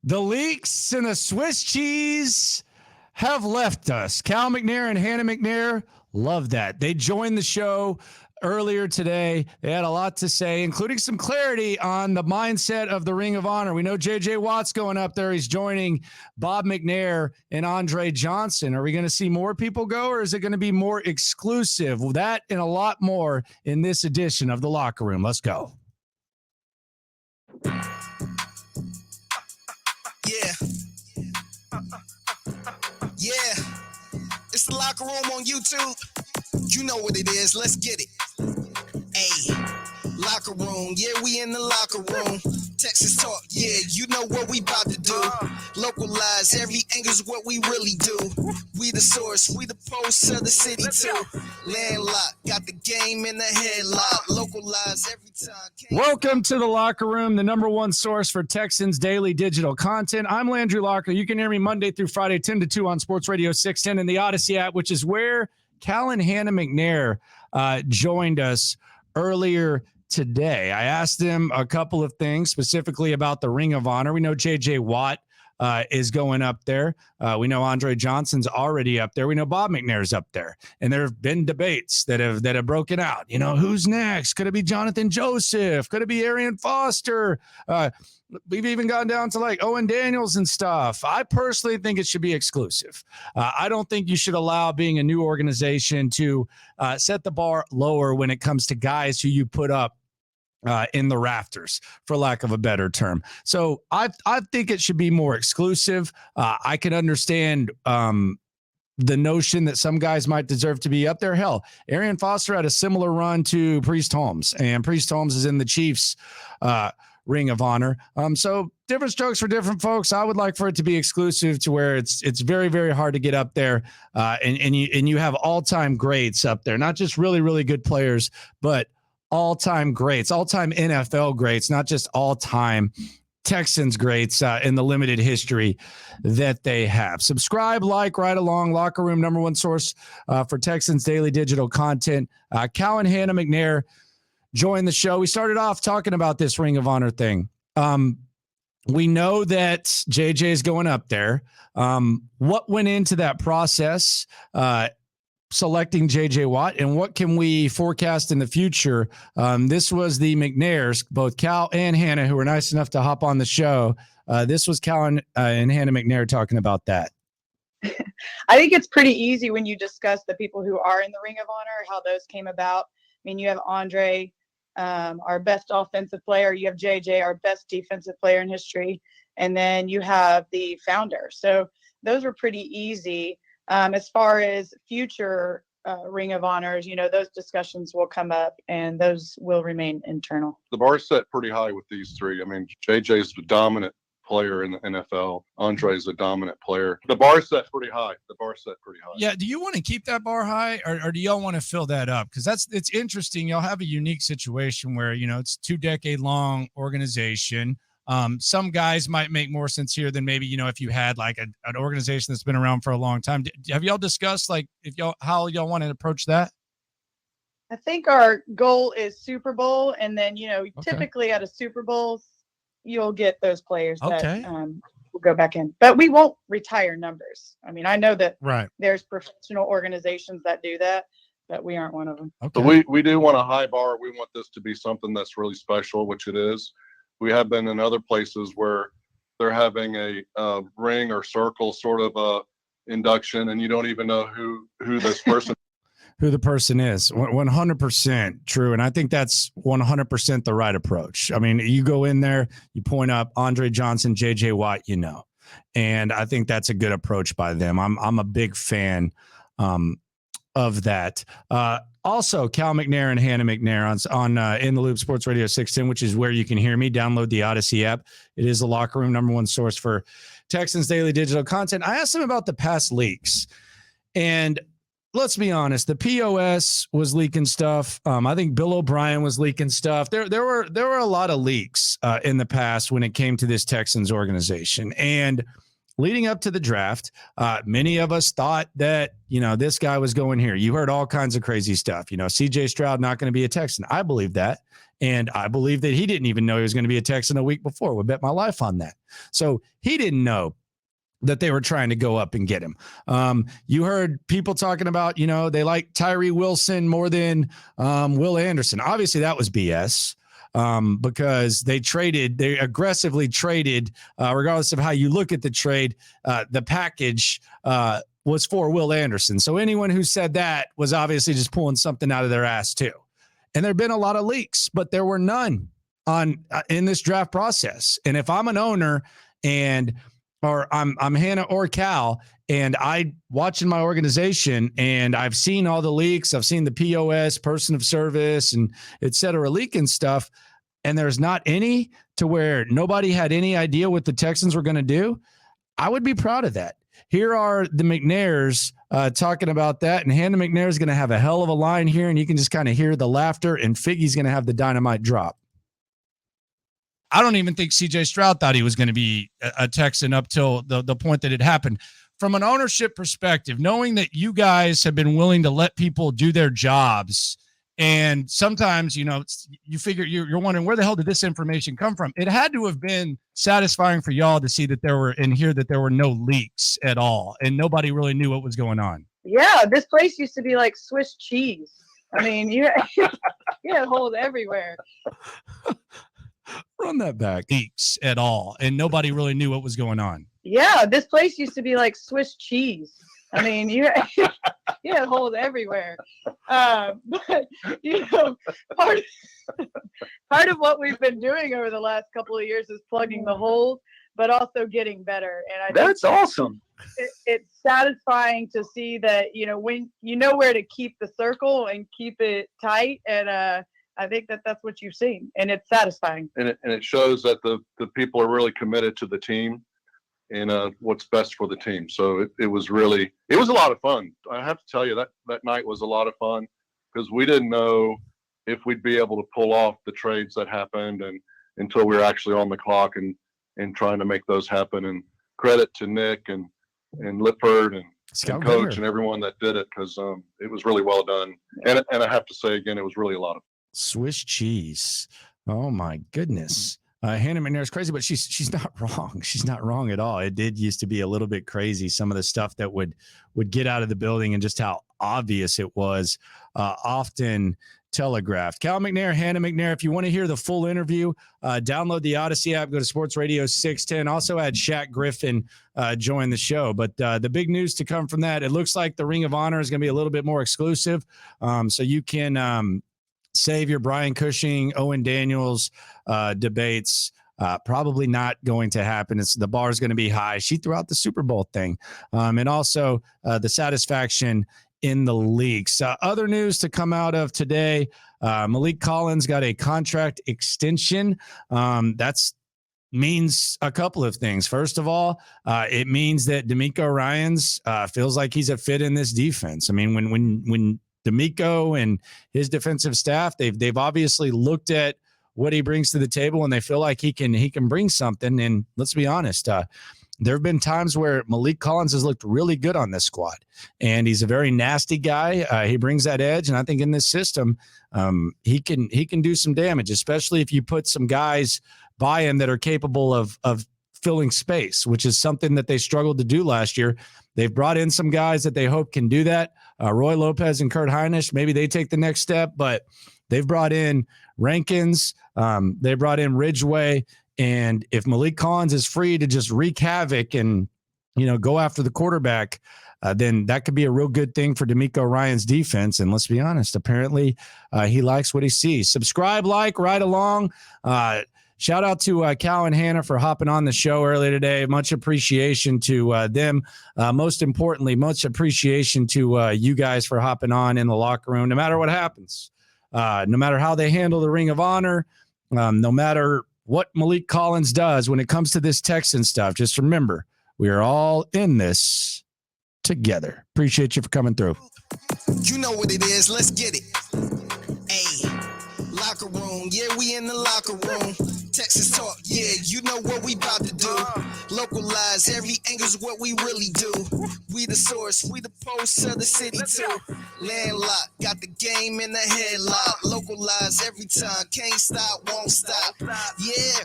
The leaks and the Swiss cheese have left us. Cal McNair and Hannah McNair, love that. They joined the show earlier today. They had a lot to say, including some clarity on the mindset of the Ring of Honor. We know J.J. Watt's going up there. He's joining Bob McNair and Andre Johnson. Are we going to see more people go, or is it going to be more exclusive? Well, that and a lot more in this edition of The Locker Room. Let's go. Yeah, it's The Locker Room on YouTube. You know what it is. Let's get it. Hey, Locker Room. Yeah, we in the locker room. Texas talk. Yeah, you know what we about to do. Localize every angle's what we really do. We the source. We the pulse of the city too. Landlocked. Got the game in the headlock. Localize every time. Welcome to The Locker Room, the number one source for Texans daily digital content. I'm Landry Locker. You can hear me Monday through Friday, 10 to 2 on SportsRadio 610 and the Odyssey app, which is where Cal and Hannah McNair joined us earlier today. I asked them a couple of things specifically about the Ring of Honor. We know J.J. Watt is going up there. We know Andre Johnson's already up there. We know Bob McNair's up there. And there have been debates that have broken out. You know, who's next? Could it be Jonathan Joseph? Could it be Arian Foster? We've even gone down to like Owen Daniels and stuff. I personally think it should be exclusive. I don't think you should allow being a new organization to set the bar lower when it comes to guys who you put up in the rafters, for lack of a better term. So I think it should be more exclusive. I can understand the notion that some guys might deserve to be up there. Hell, Arian Foster had a similar run to Priest Holmes, and Priest Holmes is in the Chiefs Ring of Honor. So different strokes for different folks. I would like for it to be exclusive to where it's very, very hard to get up there. And you have all-time greats up there, not just really, really good players, but all-time greats, all-time NFL greats, not just all-time Texans greats in the limited history that they have. Subscribe, like, right along. Locker Room, number one source for Texans daily digital content. Cal and Hannah McNair joined the show. We started off talking about this Ring of Honor thing. We know that JJ is going up there. What went into that process, selecting JJ Watt, and what can we forecast in the future? This was the McNairs, both Cal and Hannah, who were nice enough to hop on the show. This was Cal and Hannah McNair talking about that. I think it's pretty easy when you discuss the people who are in the Ring of Honor, how those came about. I mean, you have Andre, our best offensive player. You have JJ, our best defensive player in history. And then you have the founder. So those were pretty easy. As far as future Ring of Honors, you know, those discussions will come up and those will remain internal. The bar's set pretty high with these three. I mean, JJ's the dominant player in the NFL. Andre's a dominant player. The bar's set pretty high. Yeah. Do you want to keep that bar high, or do y'all want to fill that up? Because it's interesting. Y'all have a unique situation where, you know, it's 2-decade-long organization. Some guys might make more sense here than maybe, you know, if you had like an organization that's been around for a long time. Have y'all discussed like how y'all want to approach that? I think our goal is Super Bowl. And then, you know, typically at a Super Bowl, you'll get those players that will go back in. But we won't retire numbers. I mean, I know that there's professional organizations that do that, but we aren't one of them. Okay. So we do want a high bar. We want this to be something that's really special, which it is. We have been in other places where they're having a ring or circle sort of induction, and you don't even know who this person who the person is. 100% true. And I think that's 100% the right approach. I mean, you go in there, you point up Andre Johnson, JJ Watt, you know, and I think that's a good approach by them. I'm a big fan of that. Also, Cal McNair and Hannah McNair on In the Loop Sports Radio 610, which is where you can hear me. Download the Odyssey app. It is the Locker Room, number one source for Texans daily digital content. I asked them about the past leaks, and let's be honest, the POS was leaking stuff. I think Bill O'Brien was leaking stuff. There were a lot of leaks in the past when it came to this Texans organization. And leading up to the draft, many of us thought that, you know, this guy was going here. You heard all kinds of crazy stuff. You know, CJ Stroud not going to be a Texan. I believe that. And I believe that he didn't even know he was going to be a Texan a week before. Would bet my life on that. So he didn't know that they were trying to go up and get him. You heard people talking about, they like Tyree Wilson more than Will Anderson. Obviously, that was BS because they aggressively traded, regardless of how you look at the trade, the package was for Will Anderson. So anyone who said that was obviously just pulling something out of their ass too. And there have been a lot of leaks, but there were none in this draft process. And if I'm an owner or I'm Hannah or Cal, and I watching my organization and I've seen all the leaks, I've seen the POS, person of service, and et cetera, leaking stuff, and there's not any to where nobody had any idea what the Texans were going to do, I would be proud of that. Here are the McNairs talking about that, and Hannah McNair is going to have a hell of a line here, and you can just kind of hear the laughter, and Figgy's going to have the dynamite drop. I don't even think C.J. Stroud thought he was going to be a Texan up till the point that it happened. From an ownership perspective, knowing that you guys have been willing to let people do their jobs, and sometimes, you figure you're wondering, where the hell did this information come from? It had to have been satisfying for y'all to see that there were no leaks at all, and nobody really knew what was going on. Yeah, this place used to be like Swiss cheese. I mean, you had holes everywhere. Run that back. Leaks at all, and nobody really knew what was going on. Yeah, this place used to be like Swiss cheese. I mean, you had holes everywhere. But part of what we've been doing over the last couple of years is plugging the holes, but also getting better. And I think that's awesome. It's satisfying to see that when you know where to keep the circle and keep it tight, and I think that's what you've seen, and it's satisfying. And it shows that the people are really committed to the team and what's best for the team. So it was a lot of fun. I have to tell you that night was a lot of fun because we didn't know if we'd be able to pull off the trades that happened until we were actually on the clock and trying to make those happen. And credit to Nick and Lippert and coach and everyone that did it because it was really well done. And I have to say again, it was really a lot of fun. Swiss cheese. Oh my goodness. Hannah McNair is crazy, but she's not wrong. She's not wrong at all. It did used to be a little bit crazy. Some of the stuff that would get out of the building and just how obvious it was, often telegraphed. Cal McNair, Hannah McNair. If you want to hear the full interview, download the Odyssey app, go to Sports Radio 610. Also had Shaq Griffin join the show. But the big news to come from that, it looks like the Ring of Honor is going to be a little bit more exclusive. So you can save your Brian Cushing, Owen Daniels debates. Probably not going to happen. The bar is going to be high. She threw out the Super Bowl thing. And also the satisfaction in the leagues. Other news to come out of today, Malik Collins got a contract extension. That's means a couple of things. First of all, it means that D'Amico Ryans feels like he's a fit in this defense. I mean, when D'Amico and his defensive staff, they've obviously looked at what he brings to the table and they feel like he can bring something. And let's be honest, there have been times where Malik Collins has looked really good on this squad, and he's a very nasty guy. He brings that edge, and I think in this system, he can do some damage, especially if you put some guys by him that are capable of filling space, which is something that they struggled to do last year. They've brought in some guys that they hope can do that. Roy Lopez and Kurt Heinisch, maybe they take the next step, but they've brought in Rankins. They brought in Ridgeway. And if Malik Collins is free to just wreak havoc and, go after the quarterback, then that could be a real good thing for D'Amico Ryans' defense. And let's be honest, apparently he likes what he sees. Subscribe, right along. Shout out to Cal and Hannah for hopping on the show earlier today. Much appreciation to them. Most importantly, much appreciation to you guys for hopping on in the locker room, no matter what happens, no matter how they handle the Ring of Honor, no matter what Malik Collins does when it comes to this Texan stuff. Just remember, we are all in this together. Appreciate you for coming through. You know what it is. Let's get it. Hey, locker room. Yeah, we in the locker room. Texas talk. Yeah, you know what we about to do. Low Localize, every angle's what we really do. We the source, we the pulse of the city too. Landlocked, got the game in the headlock. Localize every time, can't stop, won't stop. Yeah.